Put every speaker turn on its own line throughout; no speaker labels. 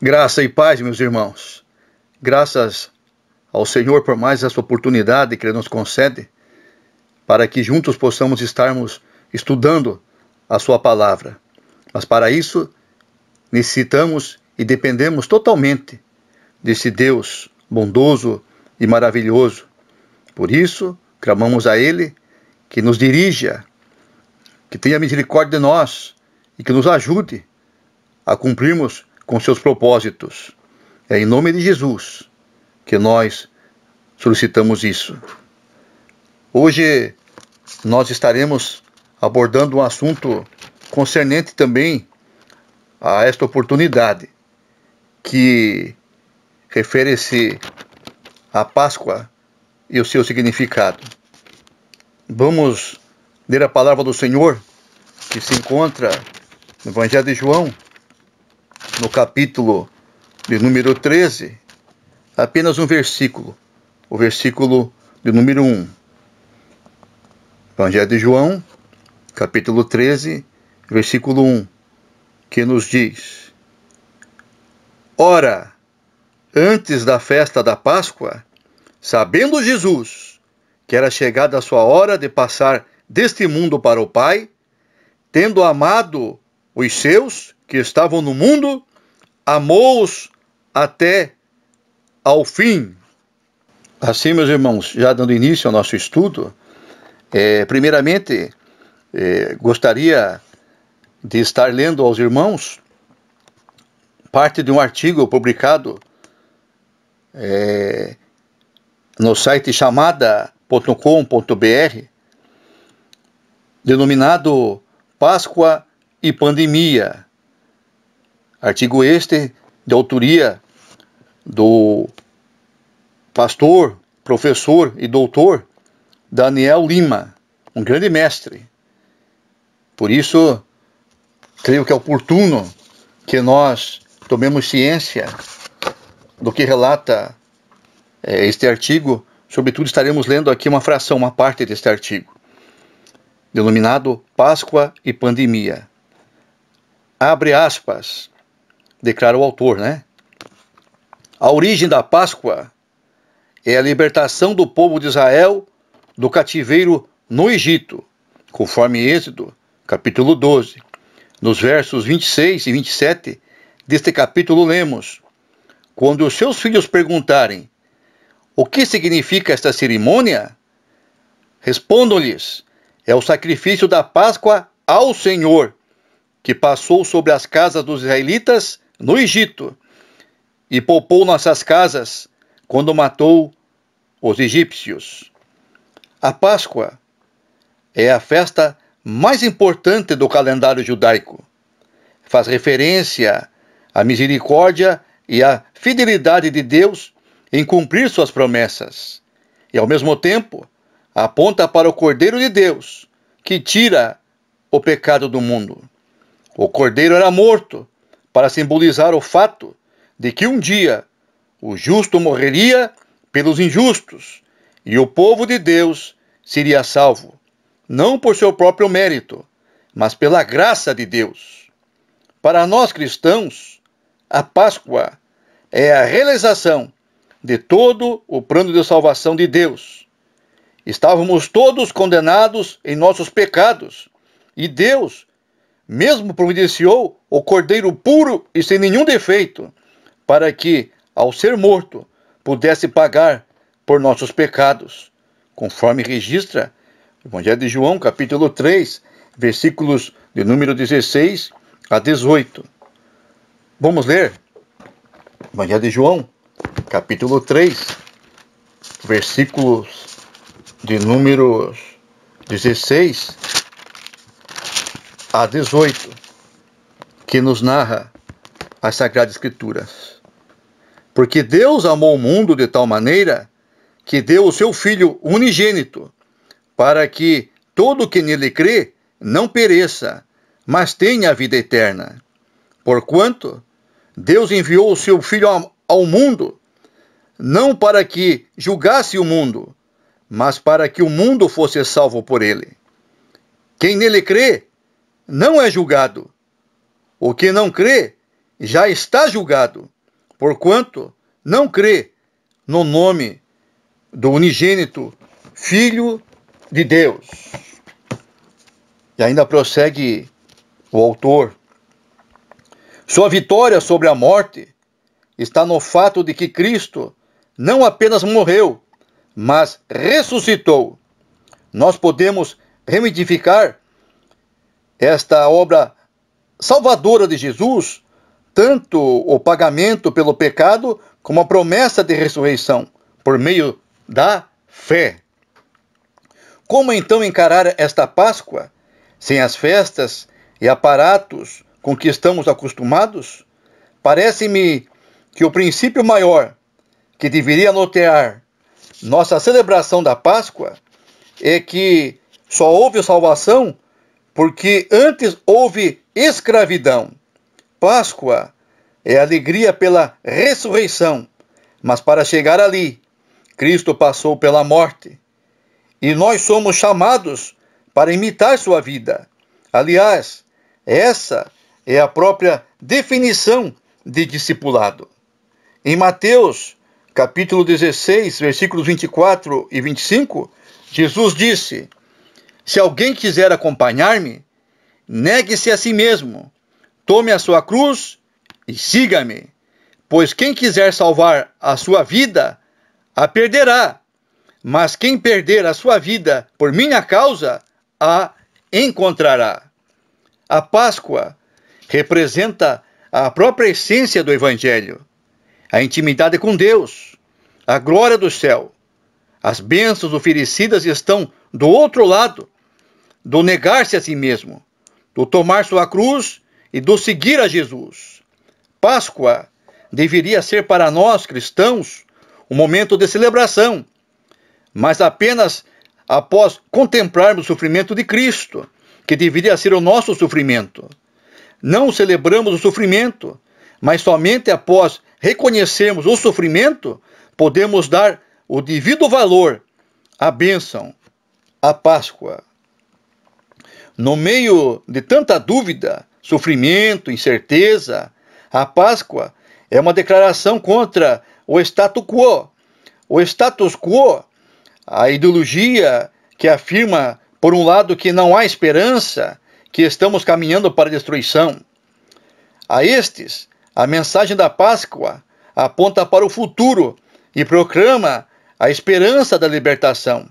Graça e paz, meus irmãos. Graças ao Senhor por mais essa oportunidade que Ele nos concede, para que juntos possamos estarmos estudando a Sua Palavra. Mas para isso, necessitamos e dependemos totalmente desse Deus bondoso e maravilhoso. Por isso, clamamos a Ele que nos dirija, que tenha misericórdia de nós e que nos ajude a cumprirmos com seus propósitos. É em nome de Jesus que nós solicitamos isso. Hoje nós estaremos abordando um assunto concernente também a esta oportunidade, que refere-se à Páscoa e o seu significado. Vamos ler a palavra do Senhor, que se encontra no Evangelho de João, no capítulo de número 13, apenas um versículo, o versículo de número 1. Evangelho de João, capítulo 13, versículo 1, que nos diz: Ora, antes da festa da Páscoa, sabendo Jesus que era chegada a sua hora de passar deste mundo para o Pai, tendo amado os seus que estavam no mundo, amou-os até ao fim. Assim, meus irmãos, já dando início ao nosso estudo, primeiramente, gostaria de estar lendo aos irmãos parte de um artigo publicado no site chamada.com.br, denominado Páscoa e Pandemia. Artigo este de autoria do pastor, professor e doutor Daniel Lima, um grande mestre. Por isso, creio que é oportuno que nós tomemos ciência do que relata este artigo. Sobretudo, estaremos lendo aqui uma fração, uma parte deste artigo, denominado Páscoa e Pandemia. Abre aspas, declara o autor, né? A origem da Páscoa é a libertação do povo de Israel do cativeiro no Egito, conforme Êxodo, capítulo 12. Nos versos 26 e 27 deste capítulo lemos: Quando os seus filhos perguntarem o que significa esta cerimônia, respondam-lhes: é o sacrifício da Páscoa ao Senhor, que passou sobre as casas dos israelitas no Egito, e poupou nossas casas quando matou os egípcios. A Páscoa é a festa mais importante do calendário judaico. Faz referência à misericórdia e à fidelidade de Deus em cumprir suas promessas. E, ao mesmo tempo, aponta para o Cordeiro de Deus, que tira o pecado do mundo. O Cordeiro era morto para simbolizar o fato de que um dia o justo morreria pelos injustos e o povo de Deus seria salvo, não por seu próprio mérito, mas pela graça de Deus. Para nós cristãos, a Páscoa é a realização de todo o plano de salvação de Deus. Estávamos todos condenados em nossos pecados, e Deus mesmo providenciou o Cordeiro puro e sem nenhum defeito, para que, ao ser morto, pudesse pagar por nossos pecados, conforme registra o Evangelho de João, capítulo 3, versículos de número 16 a 18. Vamos ler Evangelho de João, capítulo 3, versículos de números 16 a 18, que nos narra as Sagradas Escrituras. Porque Deus amou o mundo de tal maneira que deu o seu Filho unigênito, para que todo que nele crê não pereça, mas tenha a vida eterna. Porquanto Deus enviou o seu Filho ao mundo, não para que julgasse o mundo, mas para que o mundo fosse salvo por ele. Quem nele crê não é julgado. O que não crê já está julgado, porquanto não crê no nome do unigênito Filho de Deus. E ainda prossegue o autor. Sua vitória sobre a morte está no fato de que Cristo não apenas morreu, mas ressuscitou. Nós podemos remidificar esta obra salvadora de Jesus, tanto o pagamento pelo pecado, como a promessa de ressurreição, por meio da fé. Como então encarar esta Páscoa, sem as festas e aparatos com que estamos acostumados? Parece-me que o princípio maior que deveria nortear nossa celebração da Páscoa é que só houve salvação porque antes houve escravidão. Páscoa é alegria pela ressurreição, mas para chegar ali, Cristo passou pela morte. E nós somos chamados para imitar sua vida. Aliás, essa é a própria definição de discipulado. Em Mateus, capítulo 16, versículos 24 e 25, Jesus disse: se alguém quiser acompanhar-me, negue-se a si mesmo, tome a sua cruz e siga-me. Pois quem quiser salvar a sua vida, a perderá. Mas quem perder a sua vida por minha causa, a encontrará. A Páscoa representa a própria essência do Evangelho, a intimidade com Deus, a glória do céu. As bênçãos oferecidas estão do outro lado, do negar-se a si mesmo, do tomar sua cruz e do seguir a Jesus. Páscoa deveria ser para nós, cristãos, um momento de celebração, mas apenas após contemplarmos o sofrimento de Cristo, que deveria ser o nosso sofrimento. Não celebramos o sofrimento, mas somente após reconhecermos o sofrimento, podemos dar o devido valor à bênção, à Páscoa. No meio de tanta dúvida, sofrimento, incerteza, a Páscoa é uma declaração contra o status quo. O status quo, a ideologia que afirma, por um lado, que não há esperança, que estamos caminhando para a destruição. A estes, a mensagem da Páscoa aponta para o futuro e proclama a esperança da libertação.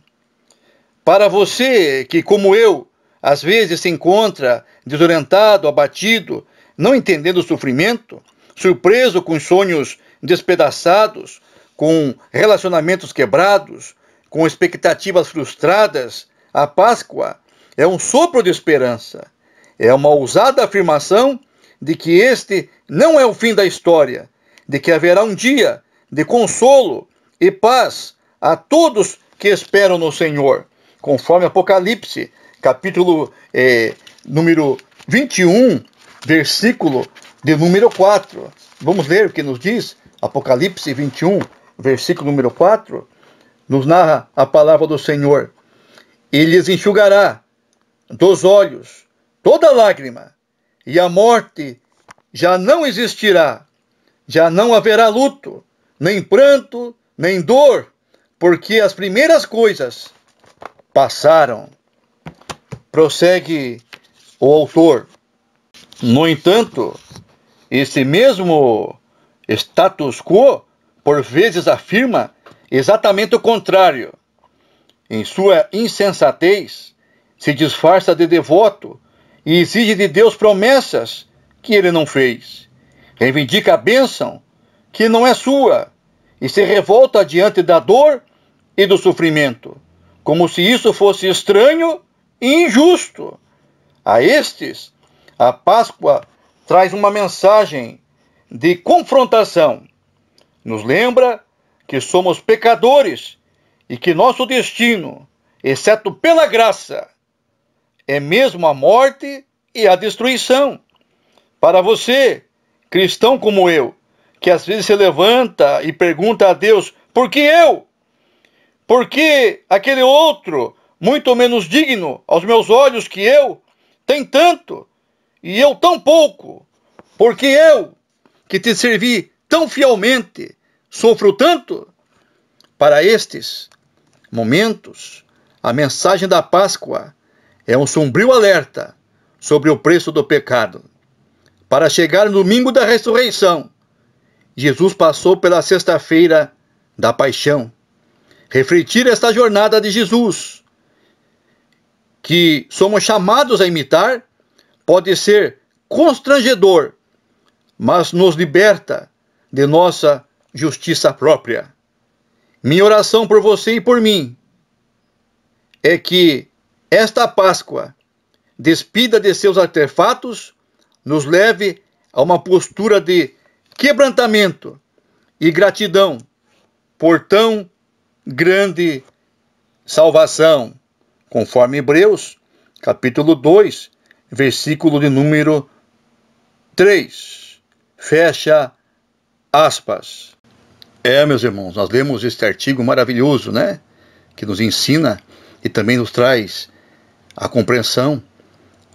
Para você que, como eu, às vezes se encontra desorientado, abatido, não entendendo o sofrimento, surpreso com sonhos despedaçados, com relacionamentos quebrados, com expectativas frustradas, a Páscoa é um sopro de esperança. É uma ousada afirmação de que este não é o fim da história, de que haverá um dia de consolo e paz a todos que esperam no Senhor, conforme Apocalipse, capítulo número 21, versículo de número 4. Vamos ler o que nos diz Apocalipse 21, versículo número 4. Nos narra a palavra do Senhor. Ele lhes enxugará dos olhos toda lágrima, e a morte já não existirá, já não haverá luto, nem pranto, nem dor, porque as primeiras coisas passaram. Prossegue o autor. No entanto, esse mesmo status quo, por vezes afirma exatamente o contrário. Em sua insensatez, se disfarça de devoto e exige de Deus promessas que ele não fez. Reivindica a bênção que não é sua e se revolta diante da dor e do sofrimento, como se isso fosse estranho e injusto. A estes, a Páscoa traz uma mensagem de confrontação. Nos lembra que somos pecadores e que nosso destino, exceto pela graça, é mesmo a morte e a destruição. Para você, cristão como eu, que às vezes se levanta e pergunta a Deus: por que eu? Por que aquele outro, muito menos digno aos meus olhos que eu, tem tanto e eu tão pouco? Por que eu, que te servi tão fielmente, sofro tanto. Para estes momentos, a mensagem da Páscoa é um sombrio alerta sobre o preço do pecado. Para chegar no domingo da ressurreição, Jesus passou pela sexta-feira da paixão. Refletir esta jornada de Jesus, que somos chamados a imitar, pode ser constrangedor, mas nos liberta de nossa justiça própria. Minha oração por você e por mim é que esta Páscoa, despida de seus artefatos, nos leve a uma postura de quebrantamento e gratidão por tão grande salvação, conforme Hebreus, capítulo 2, versículo de número 3. Fecha aspas. Meus irmãos, nós lemos este artigo maravilhoso, né? Que nos ensina e também nos traz a compreensão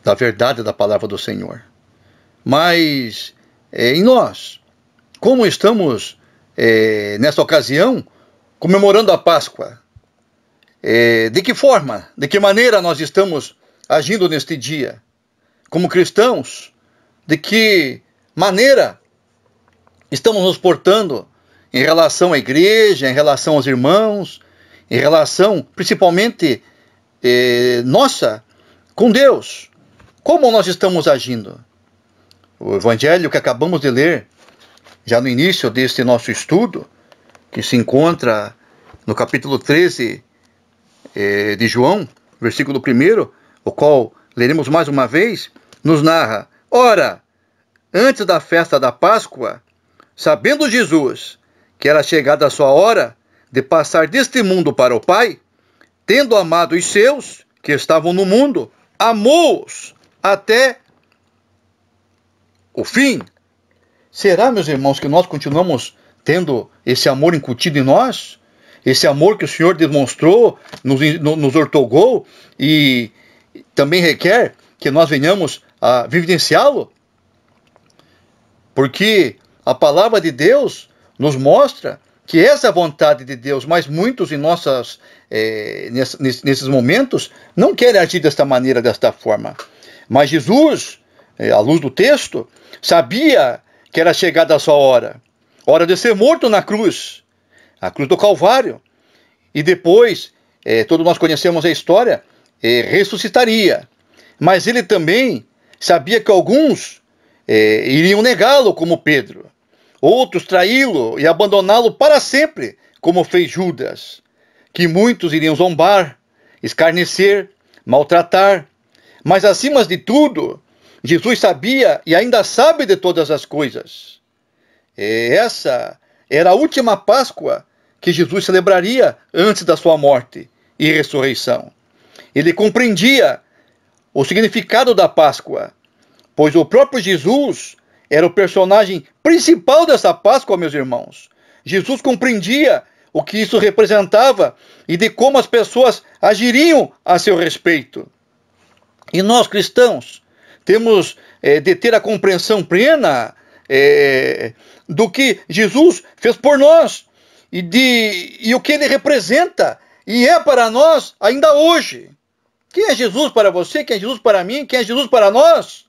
da verdade da palavra do Senhor. Mas, em nós, como estamos, nessa ocasião, comemorando a Páscoa? De que forma, de que maneira nós estamos agindo neste dia? Como cristãos, de que maneira estamos nos portando em relação à igreja, em relação aos irmãos, em relação, principalmente, nossa, com Deus? Como nós estamos agindo? O evangelho que acabamos de ler, já no início deste nosso estudo, que se encontra no capítulo 13 de João, versículo 1, o qual leremos mais uma vez, nos narra: ora, antes da festa da Páscoa, sabendo Jesus que era chegada a sua hora de passar deste mundo para o Pai, tendo amado os seus que estavam no mundo, amou-os até o fim. Será, meus irmãos, que nós continuamos tendo esse amor incutido em nós? Esse amor que o Senhor demonstrou, nos ortogou e também requer que nós venhamos a vivenciá-lo? Porque a palavra de Deus nos mostra que essa é a vontade de Deus, mas muitos em nesses momentos não querem agir desta maneira, desta forma. Mas Jesus, à luz do texto, sabia que era chegada a sua hora de ser morto na cruz, a cruz do Calvário, e depois, todos nós conhecemos a história, ressuscitaria. Mas ele também sabia que alguns iriam negá-lo, como Pedro, outros traí-lo e abandoná-lo para sempre, como fez Judas, que muitos iriam zombar, escarnecer, maltratar. Mas acima de tudo, Jesus sabia e ainda sabe de todas as coisas. Essa era a última Páscoa que Jesus celebraria antes da sua morte e ressurreição. Ele compreendia o significado da Páscoa, pois o próprio Jesus era o personagem principal dessa Páscoa, meus irmãos. Jesus compreendia o que isso representava e de como as pessoas agiriam a seu respeito. E nós, cristãos, temos de ter a compreensão plena do que Jesus fez por nós e o que ele representa e é para nós ainda hoje. Quem é Jesus para você? Quem é Jesus para mim? Quem é Jesus para nós?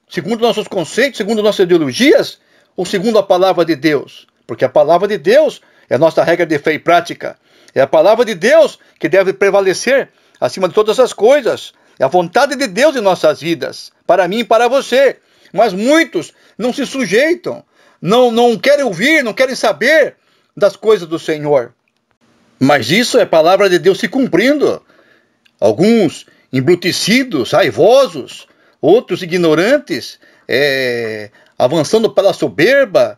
Segundo nossos conceitos, segundo nossas ideologias, ou segundo a palavra de Deus? Porque a palavra de Deus é a nossa regra de fé e prática. É a palavra de Deus que deve prevalecer acima de todas as coisas. É a vontade de Deus em nossas vidas, para mim e para você. Mas muitos não se sujeitam, não querem ouvir, não querem saber das coisas do Senhor. Mas isso é a palavra de Deus se cumprindo. Alguns embrutecidos, raivosos, outros ignorantes, avançando pela soberba,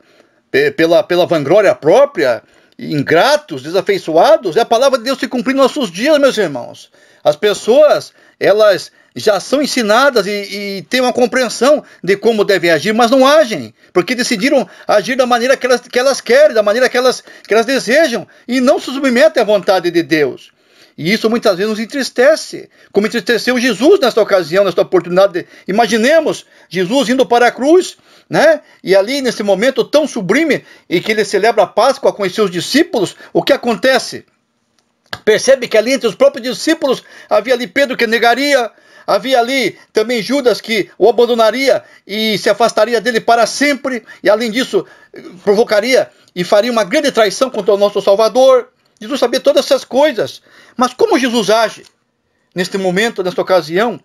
pela vanglória própria, ingratos, desafeiçoados. É a palavra de Deus se cumprindo nos nossos dias, meus irmãos. As pessoas, elas já são ensinadas e têm uma compreensão de como devem agir, mas não agem, porque decidiram agir da maneira que elas querem, da maneira que elas desejam, e não se submetem à vontade de Deus. E isso muitas vezes nos entristece, como entristeceu Jesus nesta ocasião, nesta oportunidade. Imaginemos Jesus indo para a cruz, né? E ali nesse momento tão sublime em que ele celebra a Páscoa com os seus discípulos, o que acontece? Percebe que ali entre os próprios discípulos havia ali Pedro que negaria, havia ali também Judas que o abandonaria e se afastaria dele para sempre, e além disso provocaria e faria uma grande traição contra o nosso Salvador. Jesus sabia todas essas coisas, mas como Jesus age neste momento, nesta ocasião?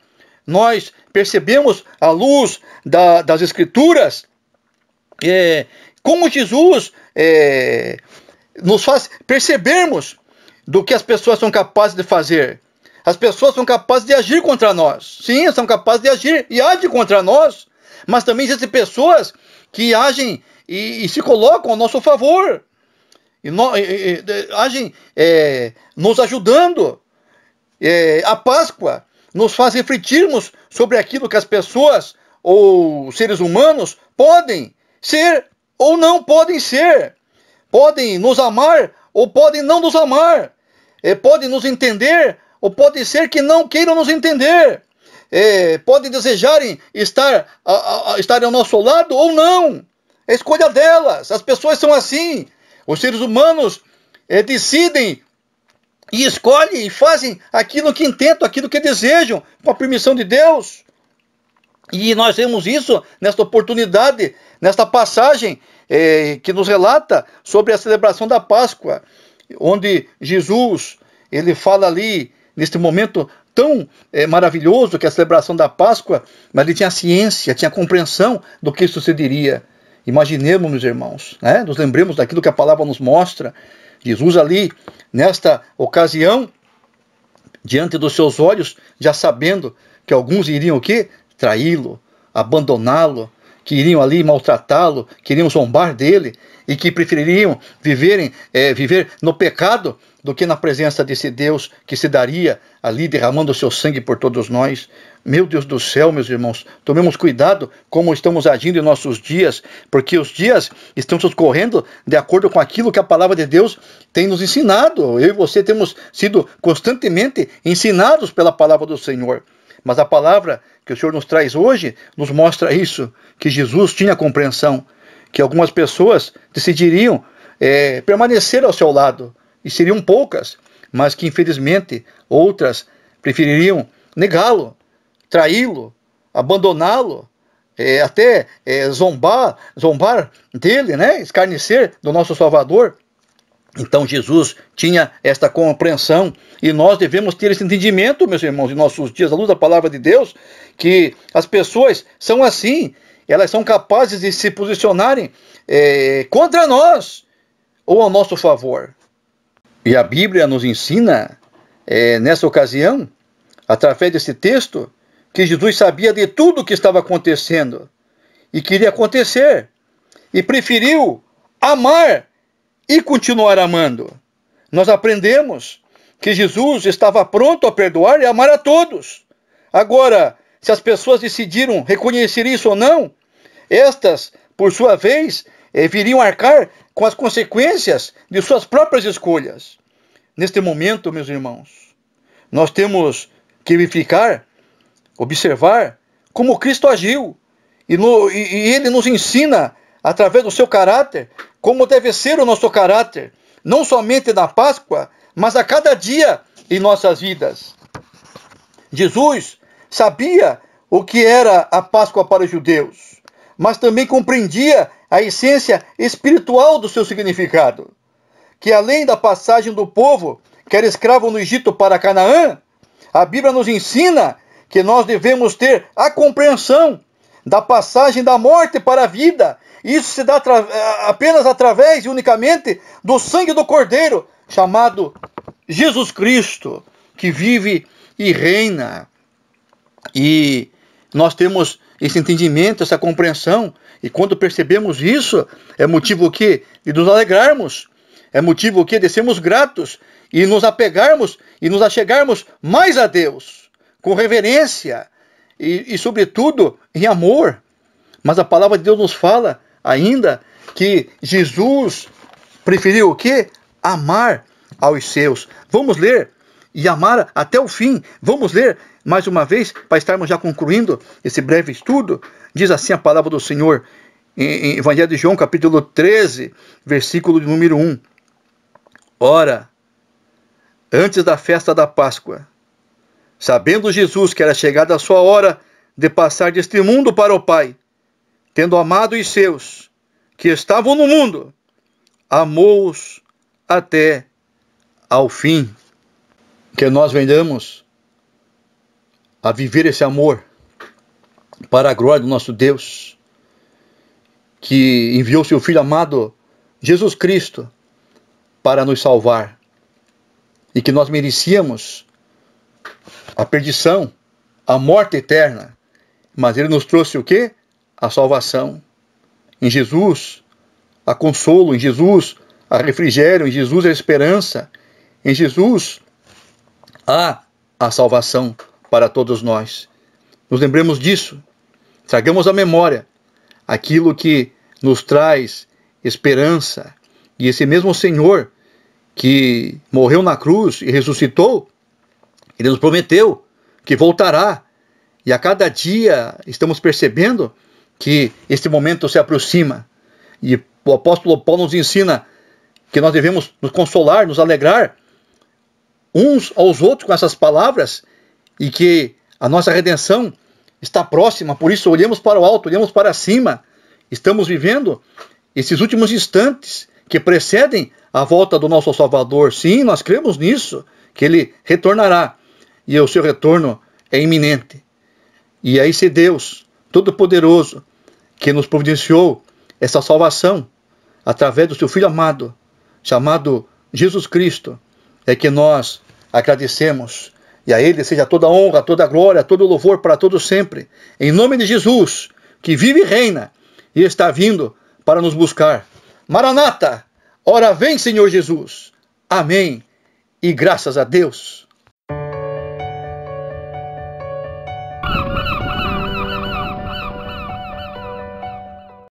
Nós percebemos à luz das Escrituras como Jesus nos faz percebermos do que as pessoas são capazes de fazer. As pessoas são capazes de agir contra nós. Sim, são capazes de agir e agem contra nós, mas também existem pessoas que agem e se colocam ao nosso favor. Agem nos ajudando. A Páscoa nos faz refletirmos sobre aquilo que as pessoas ou seres humanos podem ser ou não podem ser. Podem nos amar ou podem não nos amar. Podem nos entender ou pode ser que não queiram nos entender. Podem desejarem estar ao nosso lado ou não. É a escolha delas. As pessoas são assim. Os seres humanos decidem e escolhem e fazem aquilo que intentam, aquilo que desejam, com a permissão de Deus. E nós vemos isso nesta oportunidade, nesta passagem que nos relata sobre a celebração da Páscoa, onde Jesus, ele fala ali, neste momento tão maravilhoso que é a celebração da Páscoa, mas ele tinha ciência, tinha compreensão do que sucederia. Imaginemos, meus irmãos, né? Nos lembremos daquilo que a palavra nos mostra. Jesus ali, nesta ocasião, diante dos seus olhos, já sabendo que alguns iriam o quê? Traí-lo, abandoná-lo, que iriam ali maltratá-lo, que iriam zombar dele, e que prefeririam viver no pecado do que na presença desse Deus que se daria ali derramando o seu sangue por todos nós. Meu Deus do céu, meus irmãos, tomemos cuidado como estamos agindo em nossos dias, porque os dias estão transcorrendo de acordo com aquilo que a palavra de Deus tem nos ensinado. Eu e você temos sido constantemente ensinados pela palavra do Senhor. Mas a palavra que o Senhor nos traz hoje nos mostra isso, que Jesus tinha compreensão, que algumas pessoas decidiriam permanecer ao seu lado, e seriam poucas, mas que infelizmente outras prefeririam negá-lo, traí-lo, abandoná-lo, até zombar dele, né? Escarnecer do nosso Salvador. Então Jesus tinha esta compreensão, e nós devemos ter esse entendimento, meus irmãos, em nossos dias, à luz da palavra de Deus, que as pessoas são assim, elas são capazes de se posicionarem contra nós ou ao nosso favor. E a Bíblia nos ensina, nessa ocasião, através desse texto, que Jesus sabia de tudo o que estava acontecendo e queria acontecer, e preferiu amar e continuar amando. Nós aprendemos que Jesus estava pronto a perdoar e amar a todos. Agora, se as pessoas decidiram reconhecer isso ou não, estas, por sua vez, viriam arcar com as consequências de suas próprias escolhas. Neste momento, meus irmãos, nós temos que verificar, observar como Cristo agiu. E Ele nos ensina, através do seu caráter, como deve ser o nosso caráter, não somente na Páscoa, mas a cada dia em nossas vidas. Jesus sabia o que era a Páscoa para os judeus, mas também compreendia a essência espiritual do seu significado, que além da passagem do povo, que era escravo no Egito para Canaã, a Bíblia nos ensina que nós devemos ter a compreensão da passagem da morte para a vida. Isso se dá apenas através e unicamente do sangue do Cordeiro, chamado Jesus Cristo, que vive e reina. E nós temos esse entendimento, essa compreensão, e quando percebemos isso, é motivo o quê? De nos alegrarmos, é motivo o quê? De sermos gratos, e nos apegarmos, e nos achegarmos mais a Deus, com reverência, e sobretudo, em amor. Mas a palavra de Deus nos fala ainda que Jesus preferiu o quê? Amar aos seus. Vamos ler e amar até o fim. Vamos ler mais uma vez, para estarmos já concluindo esse breve estudo. Diz assim a palavra do Senhor em Evangelho de João, capítulo 13, versículo de número 1. Ora, antes da festa da Páscoa, sabendo Jesus que era chegada a sua hora de passar deste mundo para o Pai, tendo amado os seus, que estavam no mundo, amou-os até ao fim. Que nós venhamos a viver esse amor para a glória do nosso Deus, que enviou seu Filho amado, Jesus Cristo, para nos salvar, e que nós merecíamos a perdição, a morte eterna, mas Ele nos trouxe o quê? A salvação. Em Jesus, a consolo, em Jesus, a refrigério, em Jesus, a esperança, em Jesus, há a salvação para todos nós. Nos lembremos disso, tragamos à memória aquilo que nos traz esperança, e esse mesmo Senhor que morreu na cruz e ressuscitou, Ele nos prometeu que voltará, e a cada dia estamos percebendo que este momento se aproxima, e o apóstolo Paulo nos ensina que nós devemos nos consolar, nos alegrar uns aos outros com essas palavras, e que a nossa redenção está próxima. Por isso olhemos para o alto, olhemos para cima. Estamos vivendo esses últimos instantes que precedem a volta do nosso Salvador. Sim, nós cremos nisso, que Ele retornará, e o seu retorno é iminente. E é esse Deus Todo-Poderoso que nos providenciou essa salvação através do seu Filho amado, chamado Jesus Cristo, é que nós agradecemos. E a Ele seja toda a honra, toda a glória, todo o louvor para todos sempre. Em nome de Jesus, que vive e reina e está vindo para nos buscar. Maranata, ora vem, Senhor Jesus. Amém. E graças a Deus.